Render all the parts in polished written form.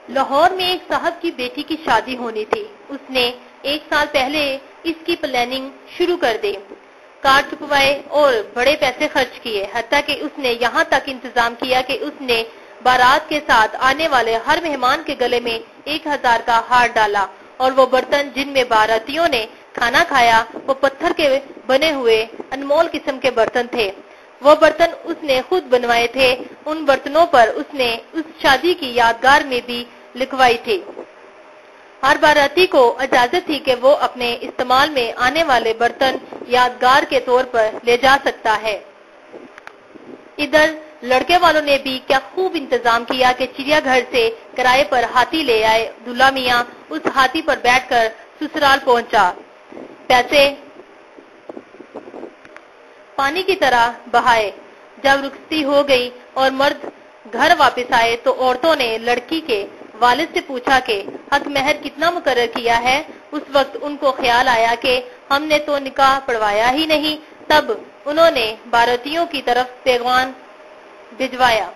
لاہور میں ایک صاحب کی بیٹی کی شادی ہونی تھی۔ اس نے 1 سال پہلے اس کی پلاننگ شروع کر دی، کارڈ چھپوائے اور بڑے پیسے خرچ کیے، حتیٰ کہ اس نے یہاں تک انتظام کیا کہ اس نے بارات کے ساتھ آنے والے ہر مہمان کے گلے میں 1000 کا ہار ڈالا، اور وہ برتن جن میں باراتیوں نے کھانا کھایا وہ پتھر کے بنے ہوئے انمول قسم کے برتن تھے۔ وہ برتن اس نے خود بنوائے تھے۔ ان برتنوں پر اس نے اس شادی کی یادگار میں بھی لکھوائی تھی۔ ہر باراتی کو اجازت تھی کہ وہ اپنے استعمال میں آنے والے برتن یادگار کے طور پر لے جا سکتا ہے۔ ادھر لڑکے والوں نے بھی کیا خوب انتظام کیا کہ چڑیا گھر سے کرائے پر ہاتھی لے آئے۔ دلہا میاں اس ہاتھی پر بیٹھ کر سسرال پہنچا، پیسے پانی کی طرح بہائے۔ جب رخصتی ہو گئی اور مرد گھر واپس آئے تو عورتوں نے لڑکی کے والد سے پوچھا کہ حق مہر کتنا مقرر کیا ہے۔ اس وقت ان کو خیال آیا کہ ہم نے تو نکاح پڑھوایا ہی نہیں۔ تب انہوں نے باراتیوں کی طرف پیغام بھجوایا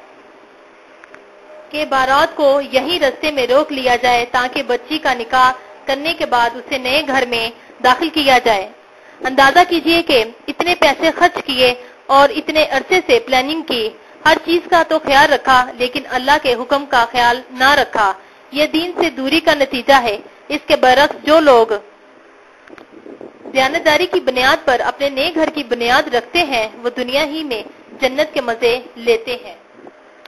کہ بارات کو یہی رستے میں روک لیا جائے تاکہ بچی کا نکاح کرنے کے بعد اسے نئے گھر میں داخل کیا جائے۔ اندازہ کیجئے کہ اتنے پیسے خرچ کیے اور اتنے عرصے سے پلاننگ کی، ہر چیز کا تو خیال رکھا لیکن اللہ کے حکم کا خیال نہ رکھا۔ یہ دین سے دوری کا نتیجہ ہے۔ اس کے برعکس جو لوگ دیانتداری کی بنیاد پر اپنے نئے گھر کی بنیاد رکھتے ہیں وہ دنیا ہی میں جنت کے مزے لیتے ہیں۔